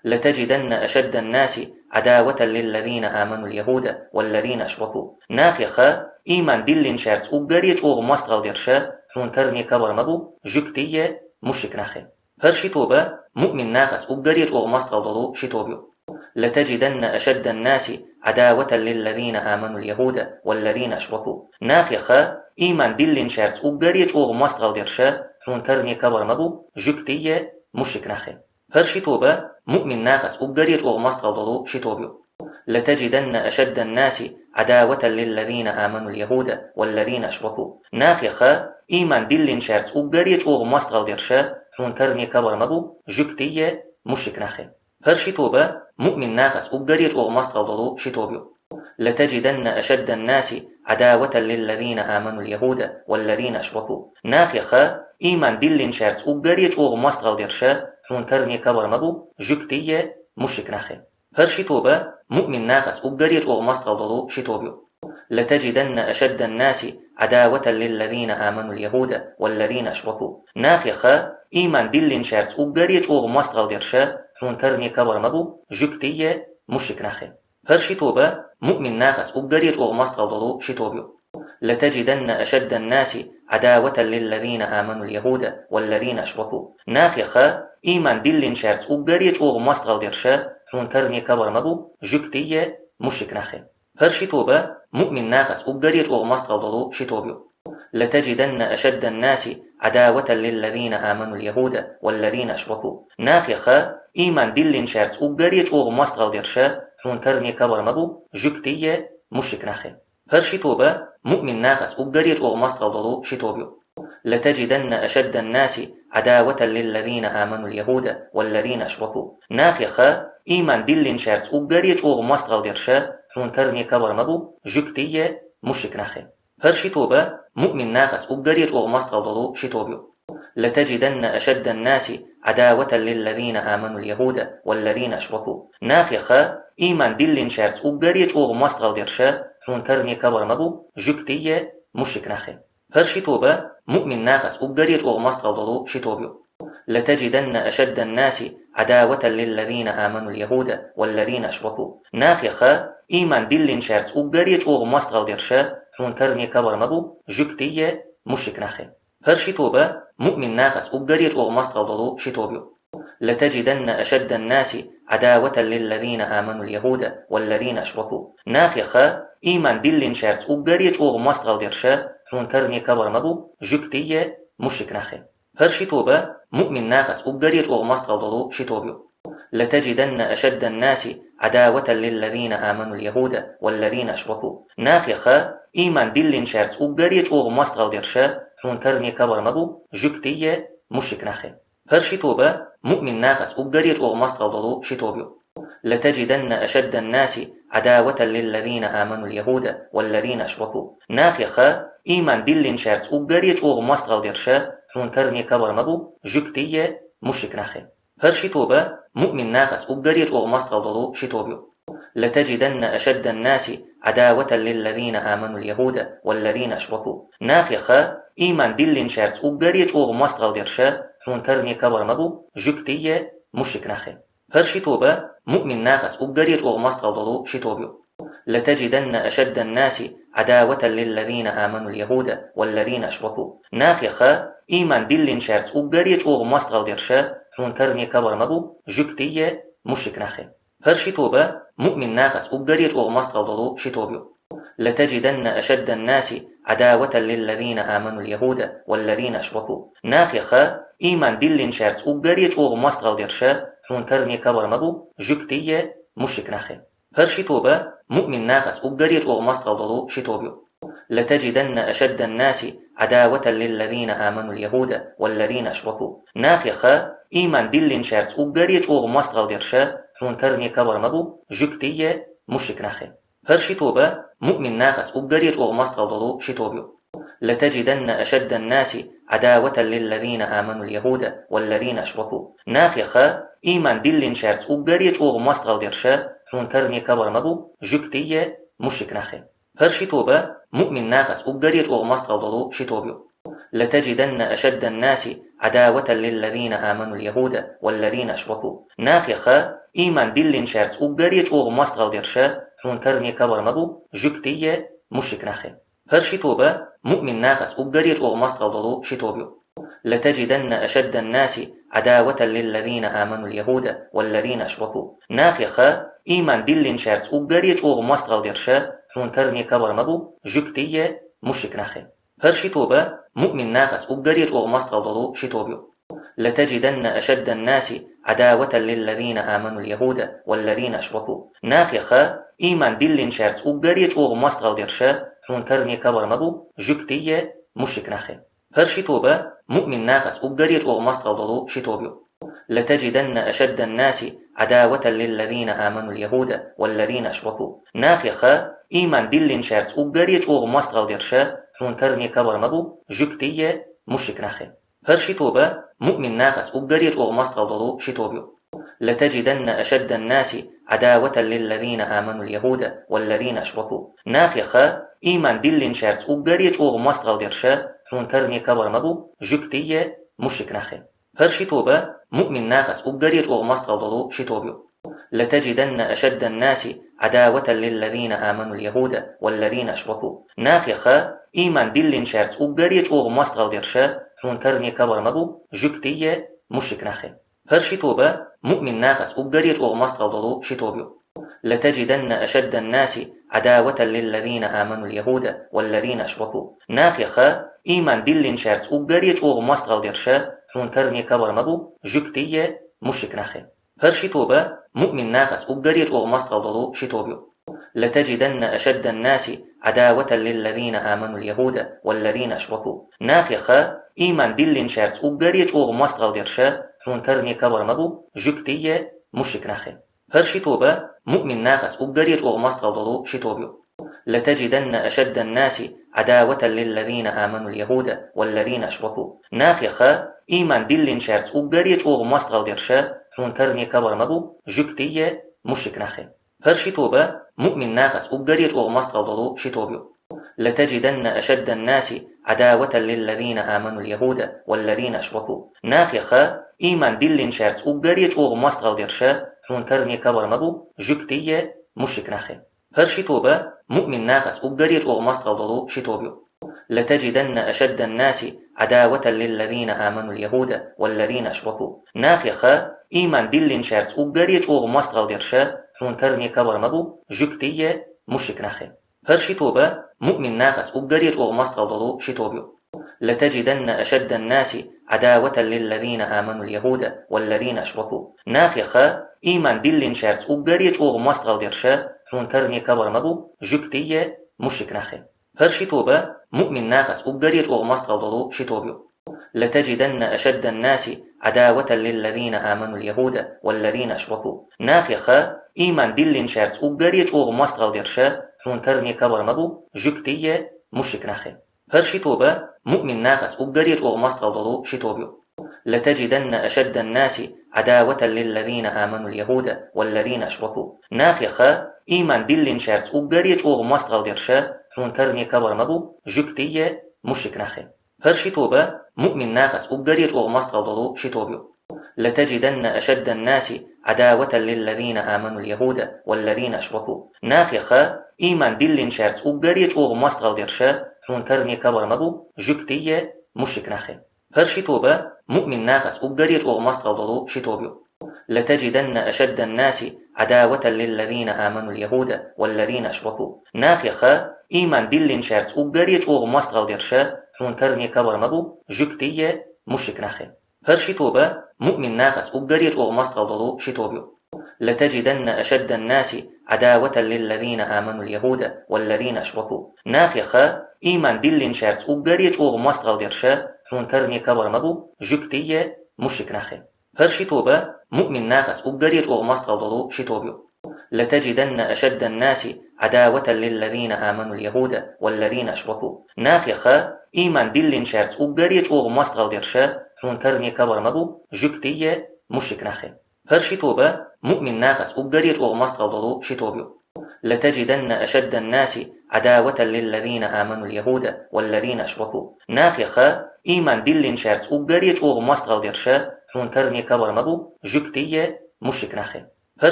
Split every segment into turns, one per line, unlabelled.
لتجدن أشد الناس عداوة للذين آمنوا اليهود والذين أشركوا. ناخيخا إيمان دلين شارت أبريج أغ مستغل ديرشا حون كرني كبر مبو جكتية مشك ناخي. هرشي توبا مؤمن ناخت أبريج أغ مستغل دلو شتوبيو. لتجدن أشد الناس عداوة للذين آمنوا اليهود والذين أشركوا. ناخيخا إيمان دلين شارت أبريج أغ مستغل ديرشا حون كرني كبر مبو جكتية مشك ناخي. هرشي توبا مؤمن ناخت أبريج أغ مستغل دلو شتوبيو. لتجدن أشد الناس عداوة للذين آمنوا اليهود والذين أشركوا. ناخيخا إيمان دلين شارت أبريج أغ مستغل ديرشا حون كرني كبر مبو جكتية مشك ناخي. هرشي توبا مؤمن ناخت أبريج أغ مستغل دلو شتوبيو. لتجدن أشد الناس عداوة للذين آمنوا اليهود والذين أشركوا. ناخيخا إيمان دلين شارت أبريج أغ مستغل ديرشا حون كرني كبر مبو جكتية مشك ناخي. هرشي توبا مؤمن ناخت أبريج أغ مستغل دلو شتوبيو. لتجدن أشد الناس عداوة للذين آمنوا اليهود والذين أشركوا. ناخيخا إيمان دلين شارت أبريج أغ مستغل ديرشا حون كرني كبر مبو جكتية مشك ناخي. هرشي توبا مؤمن ناخت أبريج أغ مستغل دلو شتوبيو. لتجدن أشد الناس عداوة للذين آمنوا اليهود والذين أشركوا. ناخيخا إيمان دلين شارت أبريج أغ مستغل ديرشا حون كرني كبر مبو جكتية مشك ناخي. هرشي توبا مؤمن ناخت أبريج أغ مستغل دلو شتوبيو. لتجدن أشد الناس عداوة للذين آمنوا اليهود والذين أشركوا. ناخيخا إيمان دلين شارت أبريج أغ مستغل ديرشا حون كرني كبر مبو جكتية مشك ناخي. هرشي توبا مؤمن ناخت أبريج أغ مستغل دلو شتوبيو. لتجدن أشد الناس عداوة للذين آمنوا اليهود والذين أشركوا. ناخيخا إيمان دلين شارت أبريج أغ مستغل ديرشا حون كرني كبر مبو جكتية مشك ناخي. هرشي توبا مؤمن ناخت أبريج أغ مستغل دلو شتوبيو. لتجدن أشد الناس عداوة للذين آمنوا اليهود والذين أشركوا. ناخيخا إيمان دلين شارت أبريج أغ مستغل ديرشا حون كرني كبر مبو جكتية مشك ناخي. هرشي توبا مؤمن ناخت أبريج أغ مستغل دلو شتوبيو. لتجدن أشد الناس عداوة للذين آمنوا اليهود والذين أشركوا. ناخيخا إيمان دلين شارت أبريج أغ مستغل ديرشا حون كرني كبر مبو جكتية مشك ناخي. هرشي توبا مؤمن ناخت أبريج أغ مستغل دلو شتوبيو. لتجدن أشد الناس عداوة للذين آمنوا اليهود والذين أشركوا. ناخيخا إيمان دلين شارت أبريج أغ مستغل ديرشا حون كرني كبر مبو جكتية مشك ناخي. هرشي توبا مؤمن ناخت أبريج أغ مستغل دلو شتوبيو. لتجدن أشد الناس عداوة للذين آمنوا اليهود والذين أشركوا. ناخيخا إيمان دلين شارت أبريج أغ مستغل ديرشا حون كرني كبر مبو جكتية مشك ناخي. هرشي توبا مؤمن ناخت أبريج أغ مستغل دلو شتوبيو. لتجدن أشد الناس عداوة للذين آمنوا اليهود والذين أشركوا. ناخيخا إيمان دلين شارت أبريج أغ مستغل ديرشا حون كرني كبر مبو جكتية مشك ناخي. هرشي توبا مؤمن ناخت أبريج أغ مستغل دلو شتوبيو. لتجدن أشد الناس عداوة للذين آمنوا اليهود والذين أشركوا. ناخيخا إيمان دلين شارت أبريج أغ مستغل ديرشا حون كرني كبر مبو جكتية مشك ناخي. هرشي توبا مؤمن ناخت أبريج أغ مستغل دلو شتوبيو. لتجدن أشد الناس عداوة للذين آمنوا اليهود والذين أشركوا. ناخيخا إيمان دلين شارت أبريج أغ مستغل ديرشا حون كرني كبر مبو جكتية مشك ناخي. هرشي توبا مؤمن ناخت أبريج أغ مستغل دلو شتوبيو. لتجدن أشد الناس عداوة للذين آمنوا اليهود والذين أشركوا. ناخيخا إيمان دلين شارت أبريج أغ مستغل ديرشا حون كرني كبر مبو جكتية مشك ناخي. هرشي توبا مؤمن ناخت أبريج أغ مستغل دلو شتوبيو. لتجدن أشد الناس عداوة للذين آمنوا اليهود والذين أشركوا. ناخيخا إيمان دلين شارت أبريج أغ مستغل ديرشا حون كرني كبر مبو جكتية مشك ناخي. هرشي توبا مؤمن ناخت أبريج أغ مستغل دلو شتوبيو. لتجدن أشد الناس عداوة للذين آمنوا اليهود والذين أشركوا. ناخيخا إيمان دلين شارت أبريج أغ مستغل ديرشا حون كرني كبر مبو جكتية مشك ناخي. هرشي توبا مؤمن ناخت أبريج أغ مستغل دلو شتوبيو. لتجدن أشد الناس عداوة للذين آمنوا اليهود والذين أشركوا. ناخيخا إيمان دلين شرط أجريج أو مستغل درشة حون كرني كبر مبو جكتية مشرك نخي هرشي توبة مؤمن ناخذ أجريج أو مستغل ضلو شتوبيو لتجدن أشد الناس عداوة للذين آمنوا اليهود والذين أشركوا ناخخة إيمان دلين شرط أجريج أو مستغل درشة حون كرني كبر مبو جكتية مشرك نخي هرشي توبة مؤمن ناخذ أجريج أو مستغل ضلو شتوبيو لتجدن أشد الناس عداوة للذين آمنوا اليهود والذين أشركوا ناخخة إيمان دلين شرط أجريج أو مستغل درشة حون كرني كبر مبو جكتية مشرك نخي هرشي توبة مؤمن ناخذ أجريج أو مستغل ضلو شتوبيو لتجدن أشد الناس عداوة للذين آمنوا اليهود والذين أشركوا ناخخة إيمان دلين شرط أجريج أو مستغل درشة حون كرني كبر مبو جكتية مشرك نخي هرشي توبة مؤمن ناخذ أجريج أو مستغل ضلو شتوبيو لتجدن أشد الناس عداوة للذين آمنوا اليهود والذين أشركوا ناخخة إيمان دلين شرط أجريج أو مستغل درشة حون كرني كبر مبو جكتية مشرك نخي هرشي توبة مؤمن ناخذ أجريج أو مستغل ضلو شتوبيو لتجدن أشد الناس عداوة للذين آمنوا اليهود والذين أشركوا ناخخة إيمان دلين شرط أجريج أو مستغل درشة حون كرني كبر مبو جكتية مشرك نخي هرشي توبة مؤمن ناخذ أجريج أو مستغل ضلو شتوبيو لتجدن أشد الناس عداوة للذين آمنوا اليهود والذين أشركوا ناخخة إيمان دلين شرط أجريج أو مستغل درشة حون كرني كبر مبو جكتية مشرك نخي هرشي توبة مؤمن ناخذ أجريج أو مستغل ضلو شتوبيو لتجدن أشد الناس عداوة للذين آمنوا اليهود والذين أشركوا ناخخة إيمان دلين شرط أجريج أو مستغل درشة حون كرني كبر مبو جكتية مشرك نخي هرشي توبة مؤمن ناخذ أجريج أو مستغل ضلو شتوبيو لتجدن أشد الناس عداوة للذين آمنوا اليهود والذين أشركوا ناخخة إيمان دلين شرط أجريج أو مستغل درشة حون كرني كبر مبو جكتية مشرك نخي هرشي توبة مؤمن ناخذ أجريج أو مستغل ضلو شتوبيو لتجدن أشد الناس عداوة للذين آمنوا اليهود والذين أشركوا ناخخة إيمان دلين شرط أجريج أو مستغل درشة حون كرني كبر مبو جكتية مشرك نخي هرشي توبة مؤمن ناخذ أجريج أو مستغل ضلو شتوبيو لتجدن أشد الناس عداوة للذين آمنوا اليهود والذين أشركوا ناخخة إيمان دلين شرط أجريج أو مستغل درشة حون كرني كبر مبو جكتية مشرك نخي هرشي توبة مؤمن ناخذ أجريج أو مستغل ضلو شتوبيو لتجدن أشد الناس عداوة للذين آمنوا اليهود والذين أشركوا ناخخة إيمان دلين شرط أجريج أو مستغل درشة حون كرني كبر مبو جكتية مشرك نخي هرشي توبة مؤمن ناخذ أجريج أو مستغل ضلو شتوبيو لتجدن أشد الناس عداوة للذين آمنوا اليهود والذين أشركوا ناخخة إيمان دلين شرط أجريج أو مستغل درشة حون كرني كبر مبو جكتية مشرك نخي هرشي توبة مؤمن ناخذ أجريج أو مستغل ضلو شتوبيو لتجدن أشد الناس عداوة للذين آمنوا اليهود والذين أشركوا ناخخة إيمان دلين شرط أجريج أو مستغل درشة حون كرني كبر مبو جكتية مشرك نخي هرشي توبة مؤمن ناخذ أجريج أو مستغل ضلو شتوبيو لتجدن أشد الناس عداوة للذين آمنوا اليهود والذين أشركوا ناخخة إيمان دلين شرط أجريج أو مستغل درشة حون كرني كبر مبو جكتية مشرك نخي هرشي توبة مؤمن ناخذ أجريج أو مستغل ضلو شتوبيو لتجدن أشد الناس عداوة للذين آمنوا اليهود والذين أشركوا ناخخة إيمان دلين شرط أجريج أو مستغل درشة حون كرني كبر مبو جكتية مشرك نخي هرشي توبة مؤمن ناخذ أجريج أو مستغل ضلو شتوبيو لتجدن أشد الناس عداوة للذين آمنوا اليهود والذين أشركوا ناخخة إيمان دلين شرط أجريج أو مستغل درشة حون كرني كبر مبو جكتية مشرك نخي هرشي توبة مؤمن ناخذ أجريج أو مستغل ضلو شتوبيو لتجدن أشد الناس عداوة للذين آمنوا اليهود والذين أشركوا ناخخة إيمان دلين شرط أجريج أو مستغل درشة حون كرني كبر مبو جكتية مشرك نخي هرشي توبة مؤمن ناخذ أجريج أو مستغل ضلو شتوبيو لتجدن أشد الناس عداوة للذين آمنوا اليهود والذين أشركوا ناخخة إيمان دلين شرط أجريج أو مستغل درشة حون كرني كبر مبو جكتية مشرك نخي هر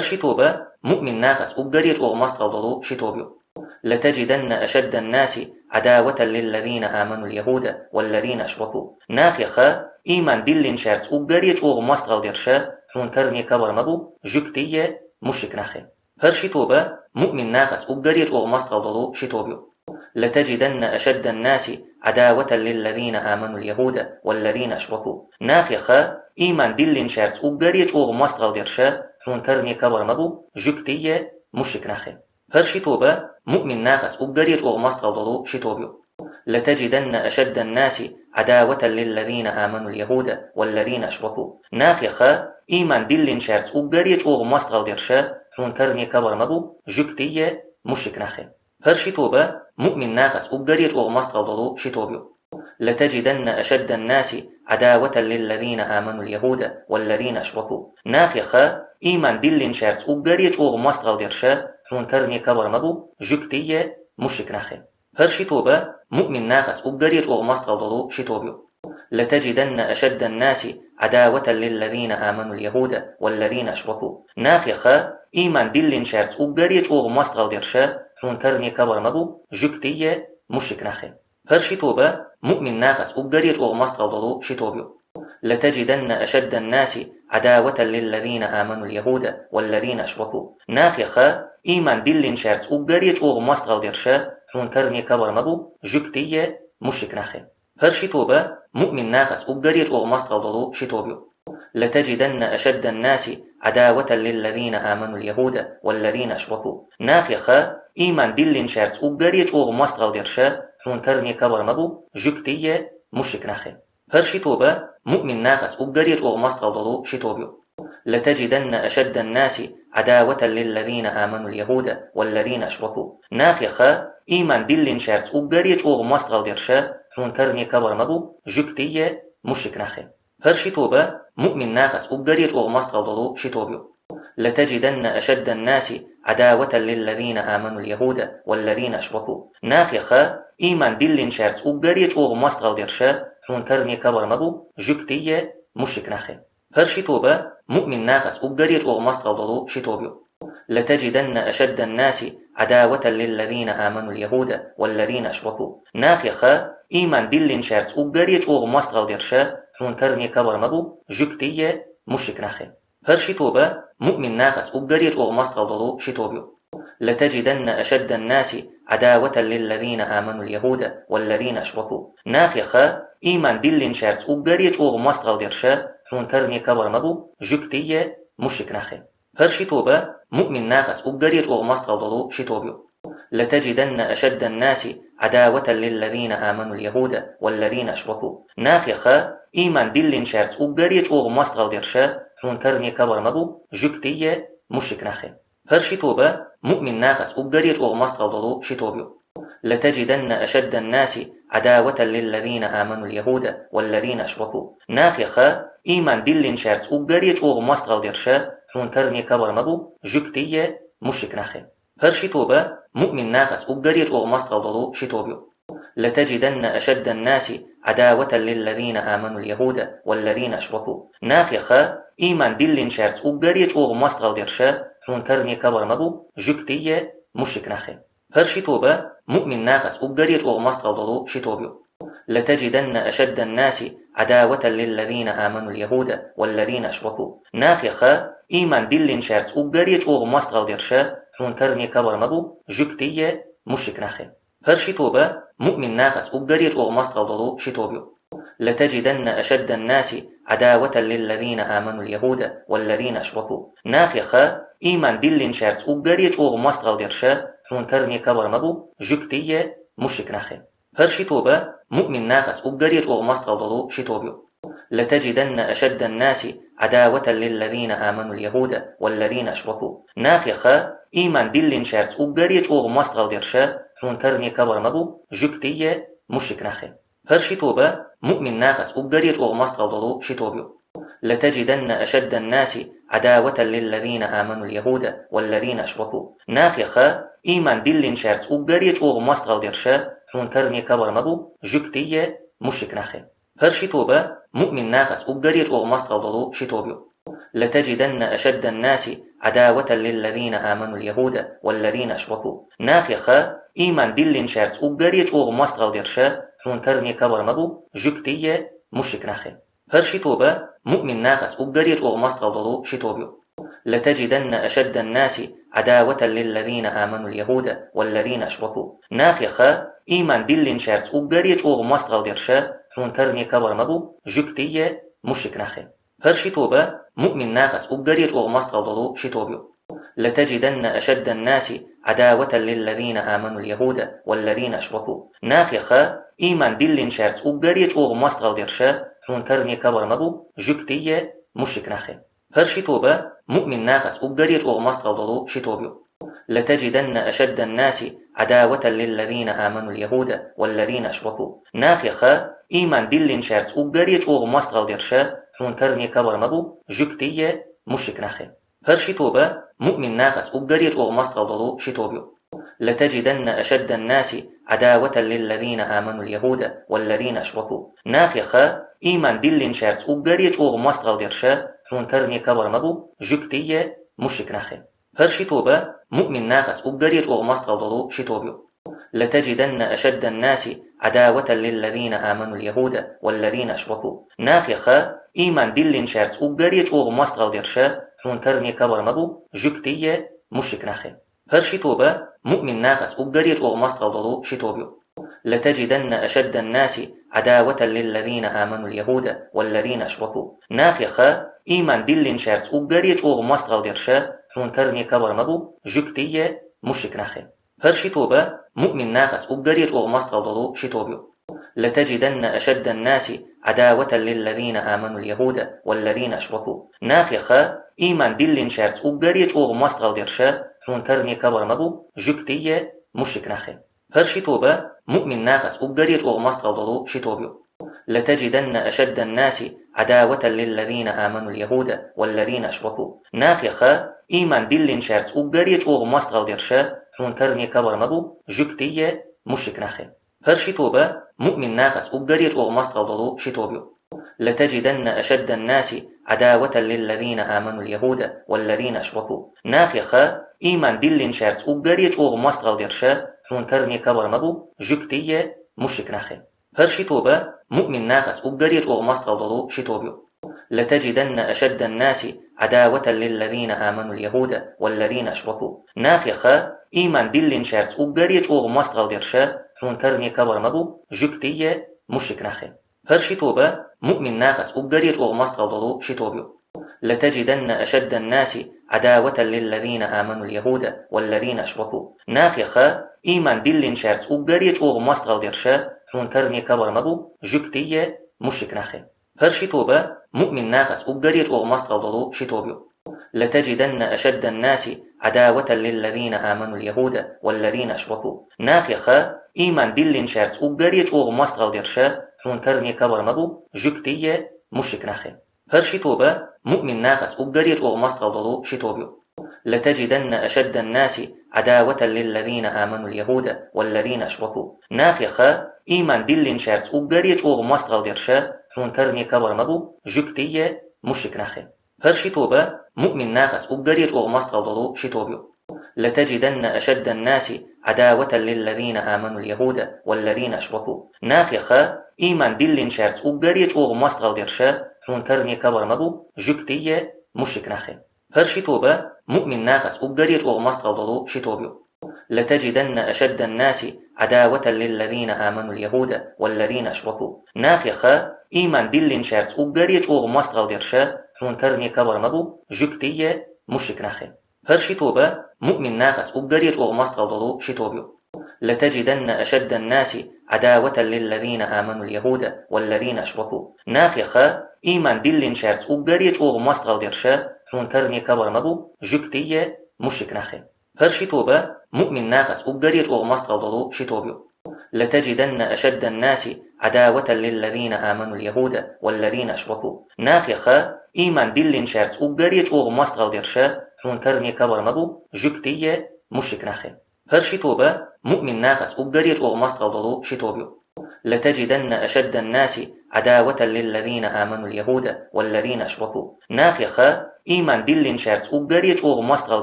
شتوبة مؤمن ناخس أجريت أغمست غضضو شتوبيو. لتجدن أشد الناس عداوة للذين آمنوا اليهود والذين أشركوا ناخيخا إيمان دلين شارت أجريت أغمست غضيرشا حون كرني كبر مبو جكتية مشك ناخي. هر شتوبة مؤمن ناخس أجريت أغمست غضضو شتوبيو. لتجدن أشد الناس عداوة للذين آمنوا اليهود والذين أشركوا ناخيخا إيمان دلين شارت أجريت أغمست غضيرشا حون كرني كبر مبو جكتية مشك ناخي. هر شتوبة مؤمن ناخس أجريت أغمست غضضو شتوبيو. لتجدن أشد الناس عداوة للذين آمنوا اليهود والذين أشركوا ناخيخا إيمان دلين شارت أجريت أغمست غضيرشا حون كرني كبر مبو جكتية مشك ناخي. هر شتوبة مؤمن ناخس أجريت أغمست غضضو شتوبيو. لتجدن أشد الناس عداوة للذين آمنوا اليهود والذين أشركوا ناخيخا إيمان دلين شارت أجريت أغمست غضيرشا حون كرني كبر مبو جكتية مشك ناخي. هر شتوبة مؤمن ناخس أجريت أغمست غضضو شتوبيو. لتجدن أشد الناس عداوة للذين آمنوا اليهود والذين أشركوا ناخيخا إيمان دلين شارت أجريت أغمست غضيرشا حون كرني كبر مبو جكتية مشك ناخي. هر شتوبة مؤمن ناخس أجريت أغمست غضضو شتوبيو. لتجدن أشد الناس عداوة للذين آمنوا اليهود والذين أشركوا ناخيخا إيمان دلين شارت أجريت أغمست غضيرشا حون كرني كبر مبو جكتية مشك ناخي. هر شتوبة مؤمن ناخس أجريت أغمست غضضو شتوبيو. لتجدن أشد الناس عداوة للذين آمنوا اليهود والذين أشركوا ناخيخا إيمان دلين شارت أجريت أغمست غضيرشا حون كرني كبر مبو جكتية مشك ناخي. هر شتوبة مؤمن ناخس أجريت أغمست غضضو شتوبيو. لتجدن أشد الناس عداوة للذين آمنوا اليهود والذين أشركوا ناخيخا إيمان دلين شارت أجريت أغمست غضيرشا حون كرني كبر مبو جكتية مشك ناخي. هر شتوبة مؤمن ناخس أجريت أغمست غضضو شتوبيو. لتجدن أشد الناس عداوة للذين آمنوا اليهود والذين أشركوا ناخيخا إيمان دلين شارت أجريت أغمست غضيرشا حون كرني كبر مبو جكتية مشك ناخي. هر شتوبة مؤمن ناخس أجريت أغمست غضضو شتوبيو. لتجدن أشد الناس عداوة للذين آمنوا اليهود والذين أشركوا ناخيخا إيمان دلين شارت أجريت أغمست غضيرشا حون كرني كبر مبو جكتية مشك ناخي. هر شتوبة مؤمن ناخس أجريت أغمست غضضو شتوبيو. لتجدن أشد الناس عداوة للذين آمنوا اليهود والذين أشركوا ناخيخا إيمان دلين شارت أجريت أغمست غضيرشا حون كرني كبر مبو جكتية مشك ناخي. هر شتوبة مؤمن ناخس أجريت أغمست غضضو شتوبيو. لتجدن أشد الناس عداوة للذين آمنوا اليهود والذين أشركوا ناخيخا إيمان دلين شارت أجريت أغمست غضيرشا حون كرني كبر مبو جكتية مشك ناخي. هر شتوبة مؤمن ناخس أجريت أغمست غضضو شتوبيو. لتجدن أشد الناس عداوة للذين آمنوا اليهود والذين أشركوا ناخيخا إيمان دلين شارت أجريت أغمست غضيرشا حون كرني كبر مبو جكتية مشك ناخي. هر شتوبة مؤمن ناخس أجريت أغمست غضضو شتوبيو. لتجدن أشد الناس عداوة للذين آمنوا اليهود والذين أشركوا ناخيخا إيمان دلين شارت أجريت أغمست غضيرشا حون كرني كبر مبو جكتية مشك ناخي. هر شتوبة مؤمن ناخس أجريت أغمست غضضو شتوبيو. لتجدن أشد الناس عداوة للذين آمنوا اليهود والذين أشركوا ناخيخا إيمان دلين شارت أجريت أغمست غضيرشا حون كرني كبر مبو جكتية مشك ناخي. هر شتوبة مؤمن ناخس أجريت أغمست غضضو شتوبيو. لتجدن أشد الناس عداوة للذين آمنوا اليهود والذين أشركوا ناخيخا إيمان دلين شارت أجريت أغمست غضيرشا حون كرني كبر مبو جكتية مشك ناخي. هر شتوبة مؤمن ناخس أجريت أغمست غضضو شتوبيو. لتجدن أشد الناس عداوة للذين آمنوا اليهود والذين أشركوا ناخيخا إيمان دلين شارت أجريت أغمست غضيرشا حون كرني كبر مبو جكتية مشك ناخي. هر شتوبة مؤمن ناخس أجريت أغمست غضضو شتوبيو. لتجدن أشد الناس عداوة للذين آمنوا اليهود والذين أشركوا ناخيخا إيمان دلين شارت أجريت أغمست غضيرشا حون كرني كبر مبو جكتية مشك ناخي. هر شتوبة مؤمن ناخس أجريت أغمست غضضو شتوبيو. لتجدن أشد الناس عداوة للذين آمنوا اليهود والذين أشركوا ناخي خا إيمان دلين شرط أبقريت أغ مستغل درشا حون كرني كبر مبو جكتية مشرك ناخي هرشي توبة مؤمن ناخت أبقريت أغ مستغل دلو شتوبيو لتجدن أشد الناس عداوة للذين آمنوا اليهود والذين أشركوا ناخي خا إيمان دلين شرط أبقريت أغ مستغل درشا حون كرني كبر مبو جكتية مشرك ناخي هرشي توبة مؤمن ناخت أبقريت أغ مستغل دلو شتوبيو لتجدن أشد الناس عداوة للذين آمنوا اليهود والذين أشركوا ناخي خا إيمان دلين شرط أبقريت أغ مستغل درشا حون كرني كبر مبو جكتية مشرك ناخي هرشي توبة مؤمن ناخت أبقريت أغ مستغل دلو شتوبيو لتجدن أشد الناس عداوة للذين آمنوا اليهود والذين أشركوا ناخي خا إيمان دلين شرط أبقريت أغ مستغل درشا حون كرني كبر مبو جكتية مشرك ناخي هرشي توبة مؤمن ناخت أبقريت أغ مستغل دلو شتوبيو لتجدن أشد الناس عداوة للذين آمنوا اليهود والذين أشركوا ناخي خا إيمان دلين شرط أبقريت أغ مستغل درشا حون كرني كبر مبو جكتية مشرك ناخي هرشي توبة مؤمن ناخت أبقريت أغ مستغل دلو شتوبيو لتجدن أشد الناس عداوة للذين آمنوا اليهود والذين أشركوا ناخي خا إيمان دلين شرط أبقريت أغ مستغل درشا حون كرني كبر مبو جكتية مشرك ناخي هرشي توبة مؤمن ناخت أبقريت أغ مستغل دلو شتوبيو لتجدن أشد الناس عداوة للذين آمنوا اليهود والذين أشركوا ناخي خا إيمان دلين شرط أبقريت أغ مستغل درشا حون كرني كبر مبو جكتية مشرك ناخي هرشي توبة مؤمن ناخت أبقريت أغ مستغل دلو شتوبيو لتجدن أشد الناس عداوة للذين آمنوا اليهود والذين أشركوا ناخي خا إيمان دلين شرط أبقريت أغ مستغل درشا حون كرني كبر مبو جكتية مشرك ناخي هرشي توبة مؤمن ناخت أبقريت أغ مستغل دلو شتوبيو لتجدن أشد الناس عداوة للذين آمنوا اليهود والذين أشركوا ناخي خا إيمان دلين شرط أبقريت أغ مستغل درشا حون كرني كبر مبو جكتية مشرك ناخي هرشي توبة مؤمن ناخت أبقريت أغ مستغل دلو شتوبيو لتجدن أشد الناس عداوة للذين آمنوا اليهود والذين أشركوا ناخي خا إيمان دلين شرط أبقريت أغ مستغل درشا حون كرني كبر مبو جكتية مشرك ناخي هرشي توبة مؤمن ناخت أبقريت أغ مستغل دلو شتوبيو لتجدن أشد الناس عداوة للذين آمنوا اليهود والذين أشركوا ناخي خا إيمان دلين شرط أبقريت أغ مستغل درشا حون كرني كبر مبو جكتية مشرك ناخي هرشي توبة مؤمن ناخت أبقريت أغ مستغل دلو شتوبيو لتجدن أشد الناس عداوة للذين آمنوا اليهود والذين أشركوا ناخي خا إيمان دلين شرط أبقريت أغ مستغل درشا حون كرني كبر مبو جكتية مشرك ناخي هرشي توبة مؤمن ناخت أبقريت أغ مستغل دلو شتوبيو لتجدن أشد الناس عداوة للذين آمنوا اليهود والذين أشركوا ناخي خا إيمان دلين شرط أبقريت أغ مستغل درشا حون كرني كبر مبو جكتية مشرك ناخي هرشي توبة مؤمن ناخت أبقريت أغ مستغل دلو شتوبيو لتجدن أشد الناس عداوة للذين آمنوا اليهود والذين أشركوا ناخي خا إيمان دلين شرط أبقريت أغ مستغل درشا حون كرني كبر مبو جكتية مشرك ناخي هرشي توبة مؤمن ناخت أبقريت أغ مستغل دلو شتوبيو لتجدن أشد الناس عداوة للذين آمنوا اليهود والذين أشركوا ناخي خا إيمان دلين شرط أبقريت أغ مستغل درشا حون كرني كبر مبو جكتية مشرك ناخي هرشي توبة مؤمن ناخت أبقريت أغ مستغل دلو شتوبيو لتجدن أشد الناس عداوة للذين آمنوا اليهود والذين أشركوا ناخي خا إيمان دلين شرط أبقريت أغ مستغل درشا حون كرني كبر مبو جكتية مشرك ناخي هرشي توبة مؤمن ناخت أبقريت أغ مستغل دلو شتوبيو لتجدن أشد الناس عداوة للذين آمنوا اليهود والذين أشركوا ناخي خا إيمان دلين شرط أبقريت أغ مستغل درشا حون كرني كبر مبو جكتية مشرك ناخي هرشي توبة مؤمن ناخت أبقريت أغ مستغل دلو شتوبيو لتجدن أشد الناس عداوة للذين آمنوا اليهود والذين أشركوا ناخي خا إيمان دلين شرط أبقريت أغ مستغل درشا حون كرني كبر مبو جكتية مشرك ناخي هرشي توبة مؤمن ناخت أبقريت أغ مستغل دلو شتوبيو لتجدن أشد الناس عداوة للذين آمنوا اليهود والذين أشركوا ناخيخا إيمان دلين شارت أبريج أغ مستغل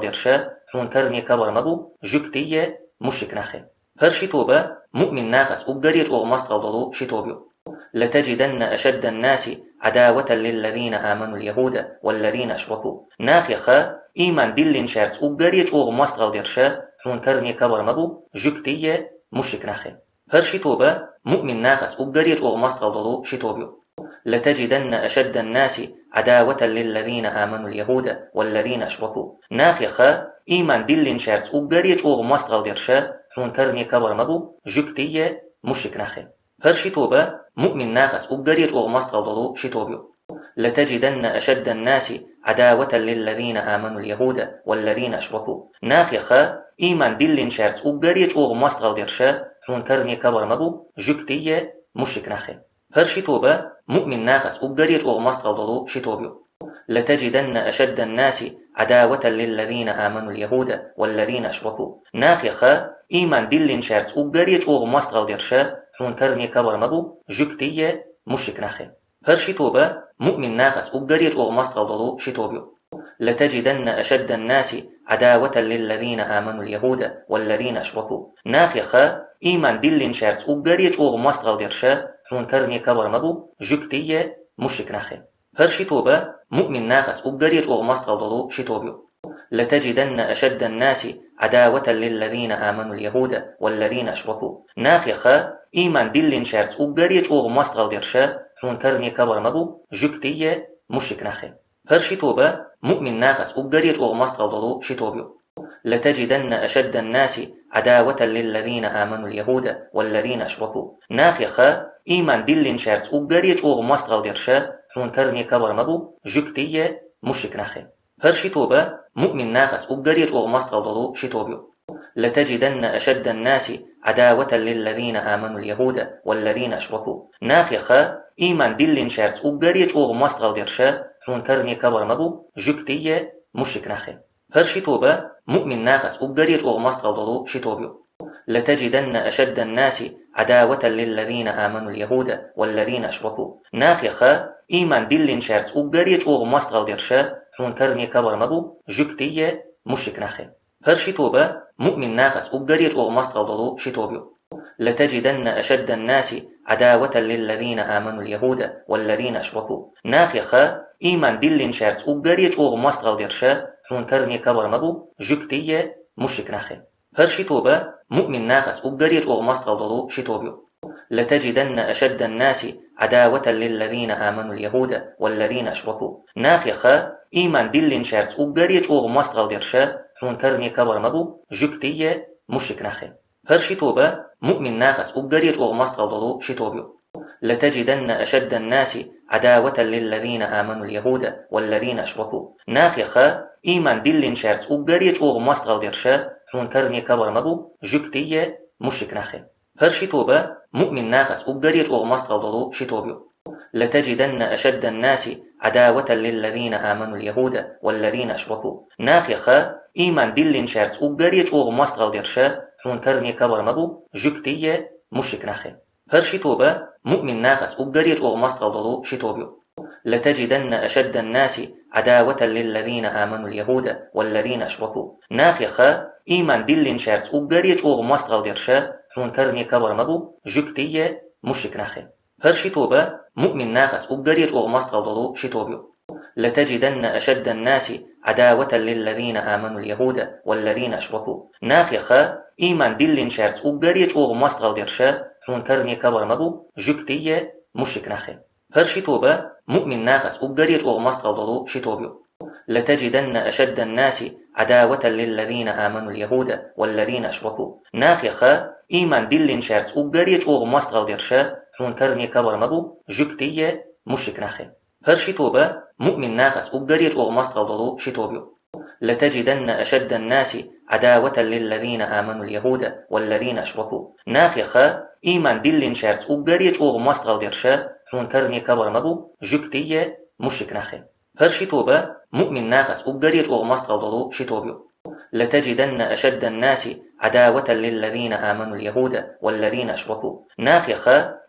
درشا حون كرني كبر مبو جكتية مشرك ناخي هر شتوبة مؤمن ناخت أبريج أغ مستغل دلو شتوبيو لتجدن أشد الناس عداوة للذين آمنوا اليهود والذين أشركوا ناخيخا إيمان دلين شارت أبريج أغ مستغل درشا حون كرني كبر مبو جكتية مشرك ناخي هر شتوبة مؤمن ناخت أبريج أغ مستغل دلو شتوبيو لتجدن أشد الناس عداوة للذين آمنوا اليهود والذين أشركوا ناخيخا إيمان دلين شارت أبريج أغ مستغل درشا حون كرني كبر مبو جكتية مشرك ناخي هر شتوبة مؤمن ناخت أبريج أغ مستغل دلو شتوبيو لتجدن أشد الناس عداوة للذين آمنوا اليهود والذين أشركوا ناخيخا إيمان دلين شارت أبريج أغ مستغل درشا حون كرني كبر مبو جكتية مشرك ناخي هر شتوبة مؤمن ناخت أبريج أغ مستغل دلو شتوبيو لتجدن أشد الناس عداوة للذين آمنوا اليهود والذين أشركوا ناخيخا إيمان دلين شارت أبريج أغ مستغل درشا حون كرني كبر مبو جكتية مشرك ناخي هر شتوبة مؤمن ناخت أبريج أغ مستغل دلو شتوبيو لتجدن أشد الناس عداوة للذين آمنوا اليهود والذين أشركوا ناخيخا إيمان دلين شارت أبريج أغ مستغل درشا حون كرني كبر مبو جكتية مشرك ناخي هر شتوبة مؤمن ناخت أبريج أغ مستغل دلو شتوبيو لتجدن أشد الناس عداوة للذين آمنوا اليهود والذين أشركوا ناخيخا إيمان دلين شارت أبريج أغ مستغل درشا حون كرني كبر مبو جكتية مشرك ناخي هر شتوبة مؤمن ناخت أبريج أغ مستغل دلو شتوبيو لتجدن أشد الناس عداوة للذين آمنوا اليهود والذين أشركوا ناخيخا إيمان دلين شارت أبريج أغ مستغل درشا حون كرني كبر مبو جكتية مشرك ناخي هر شتوبة مؤمن ناخت أبريج أغ مستغل دلو شتوبيو لتجدن أشد الناس عداوة للذين آمنوا اليهود والذين أشركوا ناخيخا إيمان دلين شارت أبريج أغ مستغل درشا حون كرني كبر مبو جكتية مشرك ناخي هر شتوبة مؤمن ناخت أبريج أغ مستغل دلو شتوبيو لتجدن أشد الناس عداوة للذين آمنوا اليهود والذين أشركوا ناخيخا إيمان دلين شارت أبريج أغ مستغل درشا حون كرني كبر مبو جكتية مشرك ناخي هر شتوبة مؤمن ناخت أبريج أغ مستغل دلو شتوبيو لتجدن أشد الناس عداوة للذين آمنوا اليهود والذين أشركوا ناخيخا إيمان دلين شارت أبريج أغ مستغل درشا حون كرني كبر مبو جكتية مشرك ناخي هر شتوبة مؤمن ناخت أبريج أغ مستغل دلو شتوبيو لتجدن أشد الناس عداوة للذين آمنوا اليهود والذين أشركوا ناخيخا إيمان دلين شارت أبريج أغ مستغل درشا حون كرني كبر مبو جكتية مشرك ناخي هر شتوبة مؤمن ناخت أبريج أغ مستغل دلو شتوبيو لتجدن أشد الناس عداوة للذين آمنوا اليهود والذين أشركوا ناخيخا إيمان دلين شارت أبريج أغ مستغل درشا حون كرني كبر مبو جكتية مشرك ناخي هر شتوبة مؤمن ناخت أبريج أغ مستغل دلو شتوبيو لتجدن أشد الناس عداوة للذين آمنوا اليهود والذين أشركوا ناخيخا إيمان دلين شارت أبريج أغ مستغل درشا حون كرني كبر مبو جكتية مشرك ناخي هر شتوبة مؤمن ناخت أبريج أغ مستغل دلو شتوبيو لتجدن أشد الناس عداوة للذين آمنوا اليهود والذين أشركوا ناخيخا إيمان دلين شارت أبريج أغ مستغل درشا حون كرني كبر مبو جكتية مشرك ناخي هر شتوبة مؤمن ناخت أبريج أغ مستغل دلو شتوبيو لتجدن أشد الناس عداوة للذين آمنوا اليهود والذين أشركوا ناخيخا إيمان دلين شارت أبريج أغ مستغل درشا حون كرني كبر مبو جكتية مشرك ناخي هر شتوبة مؤمن ناخت أبريج أغ مستغل دلو شتوبيو لتجدن أشد الناس عداوة للذين آمنوا اليهود والذين أشركوا ناخيخا إيمان دلين شارت أبريج أغ مستغل درشا حون كرني كبر مبو جكتية مشرك ناخي هر شتوبة مؤمن ناخت أبريج أغ مستغل دلو شتوبيو لتجدن أشد الناس عداوة للذين آمنوا اليهود والذين أشركوا ناخيخا إيمان دلين شارت أبريج أغ مستغل درشا حون كرني كبر مبو جكتية مشرك ناخي هر شتوبة مؤمن ناخت أبريج أغ مستغل دلو شتوبيو لتجدن أشد الناس عداوة للذين آمنوا اليهود والذين أشركوا ناخيخ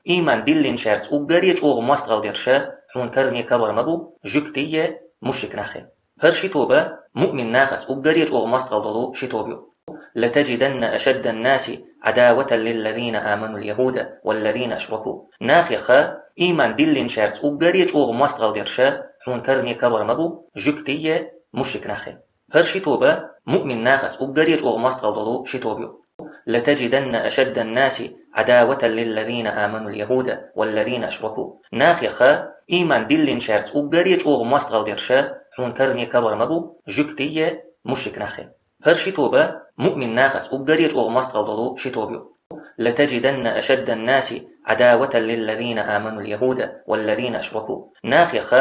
إيمان دلين شرط وقريت أوغ مستغل درشا حون كرني كبر مبو جكتية مشرك ناخي هرشي توبة مؤمن ناخت وقريت أوغ مستغل دلو شتوبيو لتجدن أشد الناس عداوة للذين آمنوا اليهود والذين أشركوا ناخيخ إيمان دلين شرط وقريت أوغ مستغل درشا حون كرني كبر مبو جكتية مشرك ناخي هرشي توبة مؤمن ناخت وقريت أوغ مستغل دلو شتوبيو لتجدن أشد الناس عداوة للذين آمنوا اليهود والذين أشركوا ناخيخ إيمان دلين شرط وقريت أوغ مستغل درشا حون كرني كبر مبو جكتية مشرك ناخي هرشي توبة مؤمن ناخت وقريت أوغ مستغل دلو شتوبيو لتجدن أشد الناس عداوة للذين آمنوا اليهود والذين أشركوا ناخيخ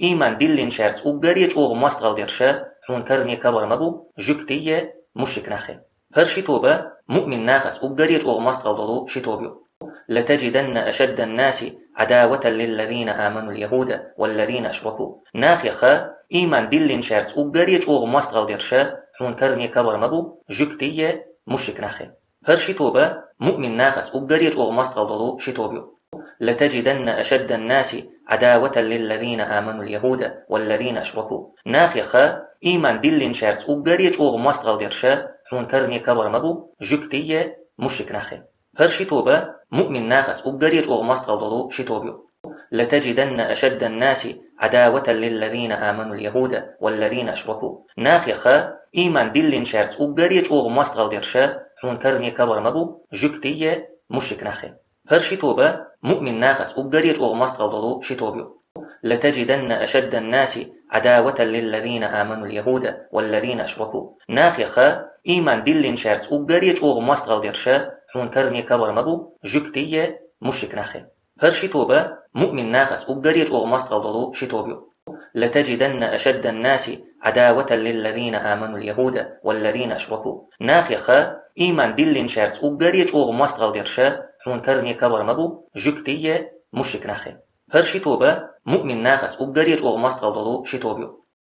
إيمان دلين شرط وقريت أوغ مستغل درشا حون كرني كبر مبو جكتية مشرك ناخي هرشي توبة مؤمن ناخت وقريت أوغ مستغل دلو شتوبيو لتجدن أشد الناس عداوة للذين آمنوا اليهود والذين أشركوا ناخيخ إيمان دلين شرط وقريت أوغ مستغل درشا حون كرني كبر مبو جكتية مشرك ناخي هرشي توبة مؤمن ناخت وقريت أوغ مستغل دلو شتوبيو لتجدن أشد الناس عداوة للذين آمنوا اليهود والذين أشركوا ناخيخ إيمان دلين شرط وقريت أوغ مستغل درشا حون كرني كبر مبو جكتية مشرك ناخي هرشي توبة مؤمن ناخت وقريت أوغ مستغل دلو شتوبيو لتجدن أشد الناس عداوة للذين آمنوا اليهود والذين أشركوا ناخيخ إيمان دلين شرط وقريت أوغ مستغل درشا حون كرني كبر مبو جكتية مشرك ناخي هرشي توبة مؤمن ناخت وقريت أوغ مستغل دلو شتوبيو لتجدن أشد الناس عداوة للذين آمنوا اليهود والذين أشركوا ناخيخ إيمان دلين شرط وقريت أوغ مستغل درشا حون كرني كبر مبو جكتية مشرك ناخي هرشي توبة مؤمن ناخت وقريت أوغ مستغل دلو شتوبيو لتجدن أشد الناس عداوة للذين آمنوا اليهود والذين أشركوا ناخيخ إيمان دلين شرط وقريت أوغ مستغل درشا حون كرني كبر مبو جكتية مشرك ناخي هرشي توبة مؤمن ناخت وقريت أوغ مستغل دلو شتوبيو